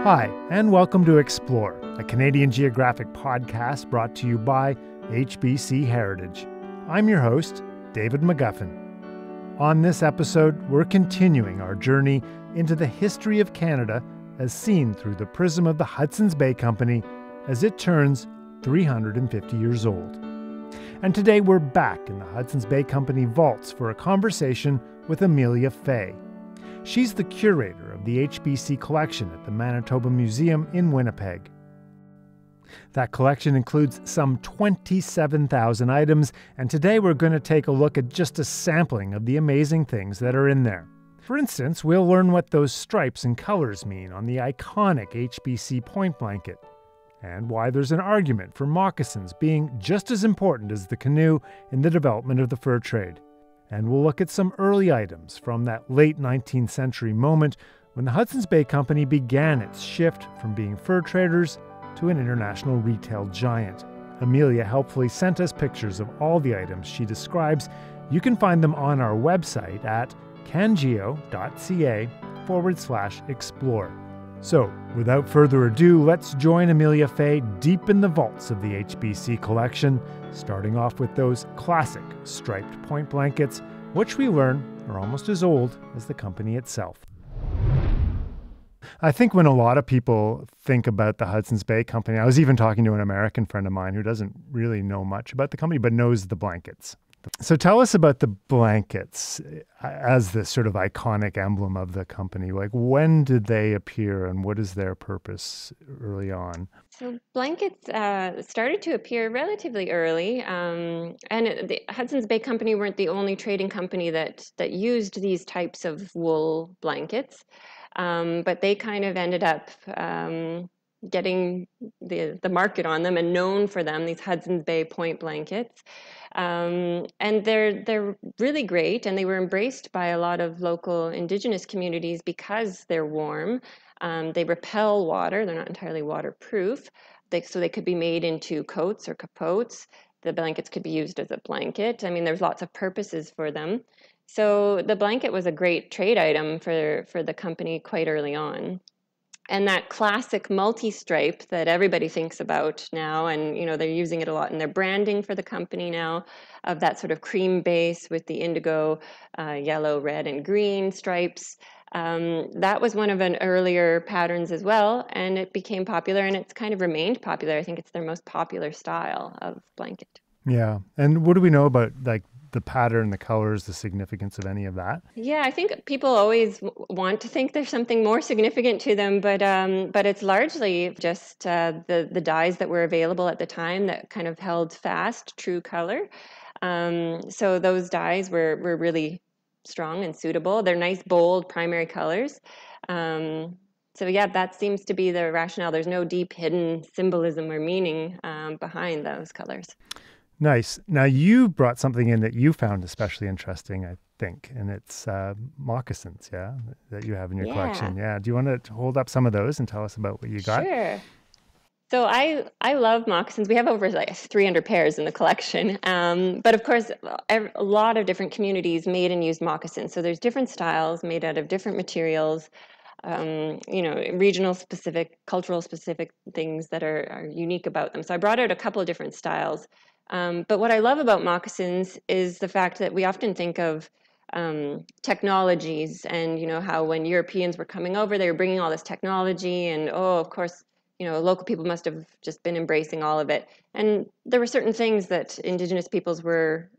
Hi, and welcome to Explore, a Canadian Geographic podcast brought to you by HBC Heritage. I'm your host, David McGuffin. On this episode, we're continuing our journey into the history of Canada as seen through the prism of the Hudson's Bay Company as it turns 350 years old. And today we're back in the Hudson's Bay Company vaults for a conversation with Amelia Fay. She's the curator of the HBC collection at the Manitoba Museum in Winnipeg. That collection includes some 27,000 items, and today we're going to take a look at just a sampling of the amazing things that are in there. For instance, we'll learn what those stripes and colors mean on the iconic HBC point blanket, and why there's an argument for moccasins being just as important as the canoe in the development of the fur trade. And we'll look at some early items from that late 19th century moment when the Hudson's Bay Company began its shift from being fur traders to an international retail giant. Amelia helpfully sent us pictures of all the items she describes. You can find them on our website at cangeo.ca/explore. So, without further ado, let's join Amelia Fay deep in the vaults of the HBC collection, starting off with those classic striped point blankets, which we learn are almost as old as the company itself. I think when a lot of people think about the Hudson's Bay Company, I was even talking to an American friend of mine who doesn't really know much about the company, but knows the blankets. So tell us about the blankets as this sort of iconic emblem of the company. Like, when did they appear and what is their purpose early on? So blankets started to appear relatively early, and the Hudson's Bay Company weren't the only trading company that used these types of wool blankets, but they kind of ended up getting the market on them and known for them, these Hudson's Bay point blankets. And they're really great, and they were embraced by a lot of local Indigenous communities because they're warm. They repel water. They're not entirely waterproof. So they could be made into coats or capotes. The blankets could be used as a blanket. I mean, there's lots of purposes for them. So the blanket was a great trade item for the company quite early on. And that classic multi-stripe that everybody thinks about now, and they're using it a lot in their branding for the company now, of that sort of cream base with the indigo, yellow, red, and green stripes. That was one of an earlier patterns as well, and it became popular, and it's kind of remained popular. I think it's their most popular style of blanket. Yeah. And what do we know about the pattern, the colors, the significance of any of that? Yeah, I think people always want to think there's something more significant to them, but it's largely just the dyes that were available at the time that kind of held fast true color. So those dyes were really strong and suitable. They're nice, bold primary colors. So yeah, that seems to be the rationale. There's no deep hidden symbolism or meaning behind those colors. Nice. Now, you brought something in that you found especially interesting, I think, and it's moccasins, yeah, that you have in your collection. Yeah. Do you want to hold up some of those and tell us about what you got? Sure. So I love moccasins. We have over 300 pairs in the collection. But of course, a lot of different communities made and used moccasins. So there's different styles made out of different materials, regional specific, cultural specific things that are unique about them. So I brought out a couple of different styles. But what I love about moccasins is the fact that we often think of technologies and, how when Europeans were coming over, they were bringing all this technology and, of course, local people must have just been embracing all of it. And there were certain things that Indigenous peoples were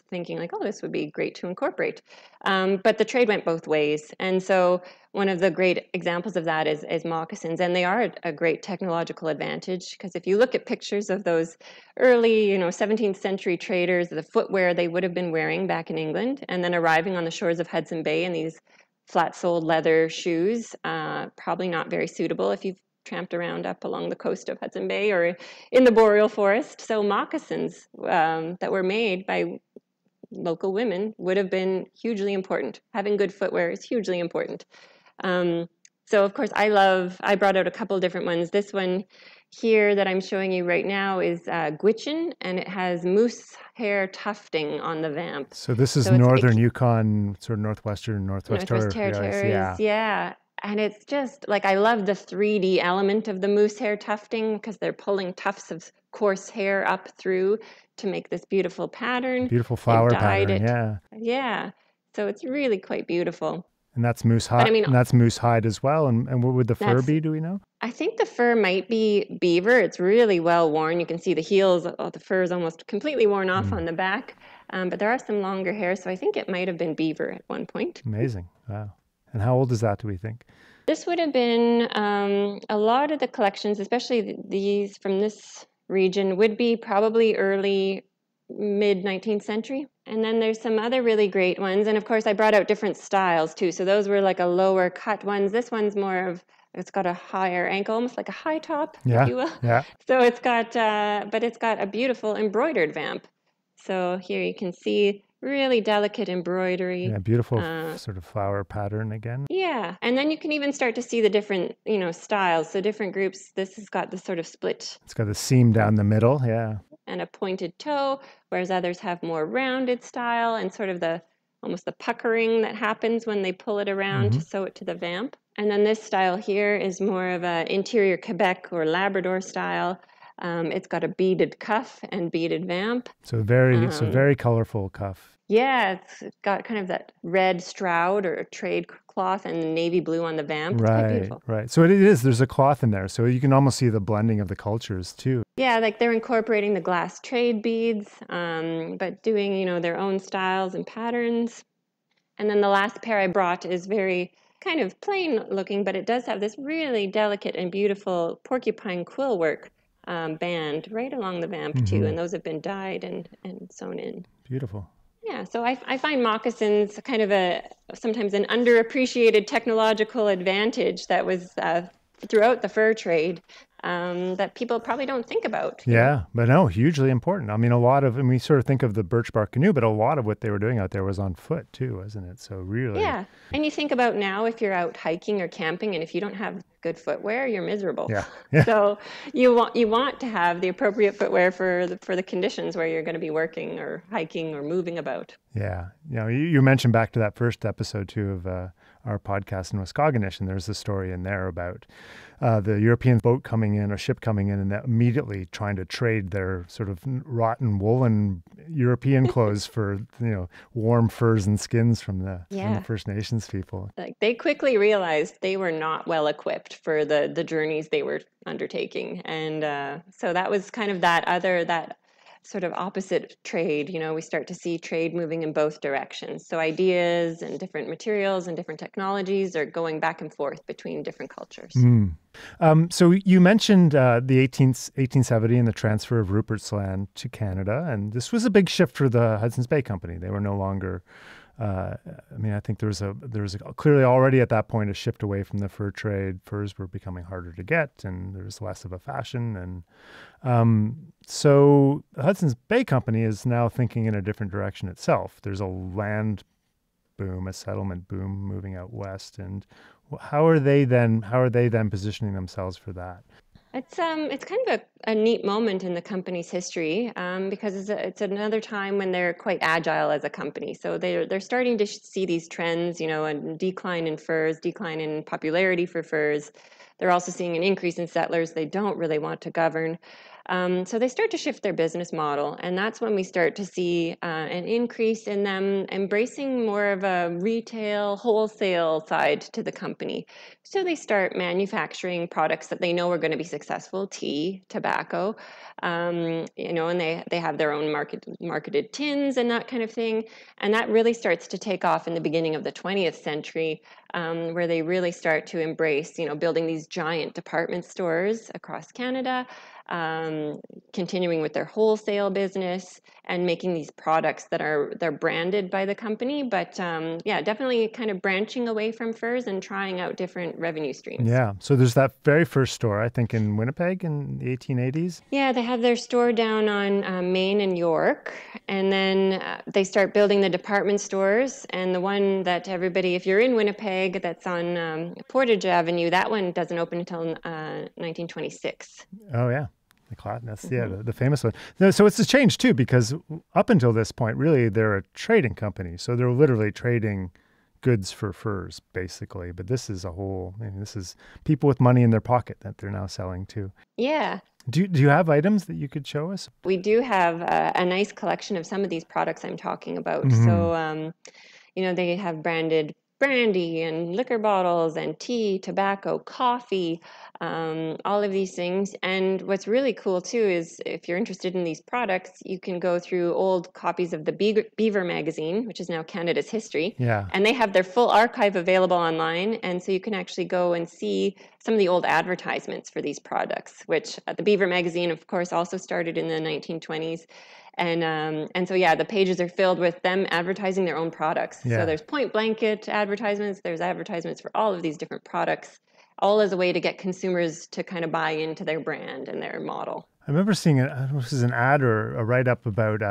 thinking like, this would be great to incorporate. But the trade went both ways. And so one of the great examples of that is moccasins. And they are a great technological advantage because if you look at pictures of those early, 17th century traders, the footwear they would have been wearing back in England and then arriving on the shores of Hudson Bay in these flat-soled leather shoes, probably not very suitable if you've tramped around up along the coast of Hudson Bay or in the boreal forest. So moccasins that were made by local women would have been hugely important. Having good footwear is hugely important. So of course I brought out a couple different ones. This one here that I'm showing you right now is Gwich'in, and it has moose hair tufting on the vamp. So this is northern Yukon, sort of northwest Territories. Yeah. And it's just like, I love the 3D element of the moose hair tufting because they're pulling tufts of coarse hair up through to make this beautiful pattern. Beautiful They've flower dyed pattern, it. yeah. Yeah. So it's really quite beautiful. And that's moose But hide. I mean, And that's moose hide as well. And what would the fur that's, be? Do we know? I think the fur might be beaver. It's really well worn. You can see the heels. Oh, the fur is almost completely worn off on the back. But there are some longer hairs, so I think it might have been beaver at one point. Amazing. Wow. And how old is that, do we think? This would have been a lot of the collections, especially these from this region, would be probably early mid 19th century. And then there's some other really great ones. And of course, I brought out different styles too. So those were like a lower cut ones. This one's more of, it's got a higher ankle, almost like a high top, if you will. Yeah. So it's got, but it's got a beautiful embroidered vamp. So here you can see really delicate embroidery. Yeah, beautiful sort of flower pattern again. Yeah, and then you can even start to see the different, styles. So different groups, this has got the sort of split. It's got a seam down the middle, yeah. And a pointed toe, whereas others have more rounded style and sort of almost the puckering that happens when they pull it around to sew it to the vamp. And then this style here is more of a interior Quebec or Labrador style. It's got a beaded cuff and beaded vamp. So very colorful cuff. Yeah, it's got kind of that red Stroud or trade cloth and navy blue on the vamp. It's quite beautiful. Right. So it is. There's a cloth in there, so you can almost see the blending of the cultures too. Yeah, like they're incorporating the glass trade beads, but doing their own styles and patterns. And then the last pair I brought is very kind of plain looking, but it does have this really delicate and beautiful porcupine quill work band right along the vamp too, and those have been dyed and sewn in. Beautiful. Yeah, so I find moccasins kind of sometimes an underappreciated technological advantage that was throughout the fur trade that people probably don't think about. Yeah, but no, hugely important. I mean, and we sort of think of the birch bark canoe, but a lot of what they were doing out there was on foot too, wasn't it? So really. Yeah, and you think about now if you're out hiking or camping and if you don't have good footwear, you're miserable. Yeah. So you want to have the appropriate footwear for the conditions where you're going to be working or hiking or moving about. Yeah. You mentioned back to that first episode too of our podcast in Waskaganish, and there's a story in there about the European boat coming in, a ship coming in, and immediately trying to trade their sort of rotten woolen European clothes for warm furs and skins from the First Nations people. Like they quickly realized they were not well equipped for the journeys they were undertaking, and so that was kind of that sort of opposite trade. We start to see trade moving in both directions. So ideas and different materials and different technologies are going back and forth between different cultures. So you mentioned the 1870 and the transfer of Rupert's Land to Canada, and this was a big shift for the Hudson's Bay Company. They were no longer I think there was clearly already at that point a shift away from the fur trade. Furs were becoming harder to get, and there was less of a fashion. And so the Hudson's Bay Company is now thinking in a different direction itself. There's a land boom, a settlement boom moving out west. And how are they then positioning themselves for that? It's kind of a neat moment in the company's history because it's another time when they're quite agile as a company. So they're starting to see these trends, a decline in furs, decline in popularity for furs. They're also seeing an increase in settlers they don't really want to govern. So they start to shift their business model, and that's when we start to see an increase in them embracing more of a retail, wholesale side to the company. So they start manufacturing products that they know are going to be successful: tea, tobacco, and they have their own marketed tins and that kind of thing. And that really starts to take off in the beginning of the 20th century, where they really start to embrace, building these giant department stores across Canada. Continuing with their wholesale business and making these products that they're branded by the company, but definitely kind of branching away from furs and trying out different revenue streams. Yeah, so there's that very first store, I think, in Winnipeg in the 1880s. Yeah, they have their store down on Main and York, and then they start building the department stores, and the one that everybody, if you're in Winnipeg, that's on Portage Avenue, that one doesn't open until 1926. Oh, yeah. The famous one. So it's a change too, because up until this point, really, they're a trading company. So they're literally trading goods for furs, basically. But this is this is people with money in their pocket that they're now selling too. Yeah. Do you have items that you could show us? We do have a nice collection of some of these products I'm talking about. Mm-hmm. So, they have branded brandy and liquor bottles and tea, tobacco, coffee, all of these things. And what's really cool too is if you're interested in these products, you can go through old copies of the Beaver magazine, which is now Canada's History. Yeah. And they have their full archive available online. And so you can actually go and see some of the old advertisements for these products, which the Beaver magazine, of course, also started in the 1920s. And so, yeah, the pages are filled with them advertising their own products. Yeah. So there's point blanket advertisements, there's advertisements for all of these different products, all as a way to get consumers to kind of buy into their brand and their model. I remember seeing this is an ad or a write-up about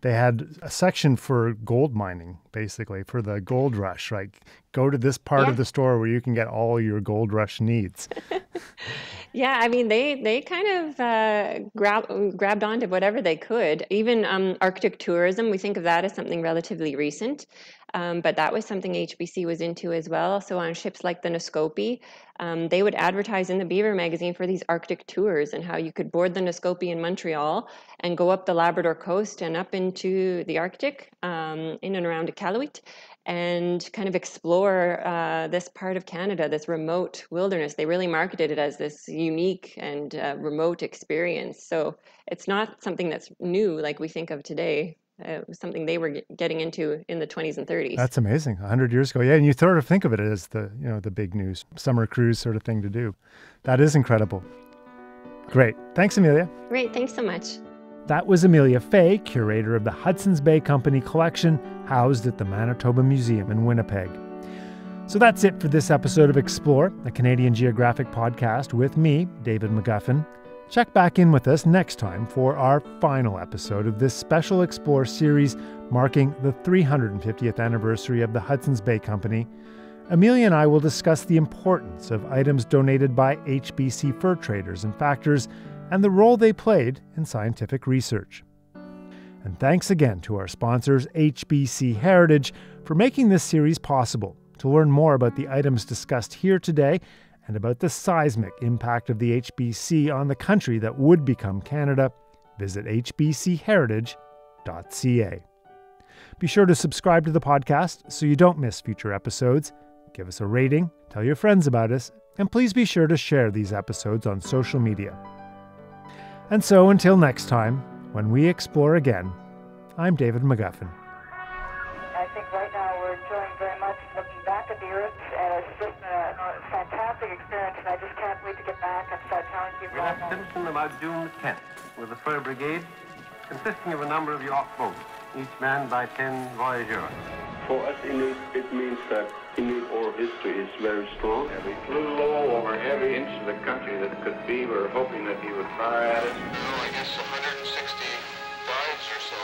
they had a section for gold mining, basically, for the gold rush. Like, go to this part of the store where you can get all your gold rush needs. Yeah, I mean, they kind of grabbed onto whatever they could. Even Arctic tourism, we think of that as something relatively recent, but that was something HBC was into as well. So on ships like the Nescopy, they would advertise in the Beaver magazine for these Arctic tours and how you could board the Nescopy in Montreal and go up the Labrador coast and up into the Arctic, in and around Iqaluit, and kind of explore this part of Canada, this remote wilderness. They really marketed it as this unique and remote experience. So it's not something that's new like we think of today. It was something they were getting into in the 20s and 30s. That's amazing. 100 years ago. Yeah, and you sort of think of it as the big news, summer cruise sort of thing to do. That is incredible. Great. Thanks, Amelia. Great. Thanks so much. That was Amelia Fay, curator of the Hudson's Bay Company collection, housed at the Manitoba Museum in Winnipeg. So that's it for this episode of Explore, a Canadian Geographic podcast with me, David McGuffin. Check back in with us next time for our final episode of this special Explore series marking the 350th anniversary of the Hudson's Bay Company. Amelia and I will discuss the importance of items donated by HBC fur traders and factors and the role they played in scientific research. And thanks again to our sponsors, HBC Heritage, for making this series possible. To learn more about the items discussed here today and about the seismic impact of the HBC on the country that would become Canada, visit hbcheritage.ca. Be sure to subscribe to the podcast so you don't miss future episodes. Give us a rating, tell your friends about us, and please be sure to share these episodes on social media. And so until next time, when we explore again, I'm David McGuffin. I think right now we're enjoying very much looking back at the Earth, and it's just a fantastic experience, and I just can't wait to get back and start telling people We about left Simpson about June 10th with the fur brigade, consisting of a number of yacht boats, each manned by 10 voyageurs. For us Inuit, it means that Inuit oral history is very strong. And we flew low over every inch of the country that could be. We were hoping that he would fire at us. I guess 160 dives or so.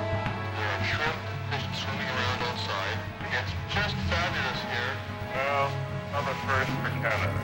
There are shrimp, fish swimming around outside. It's just fabulous here. Well, I'm a first for Canada.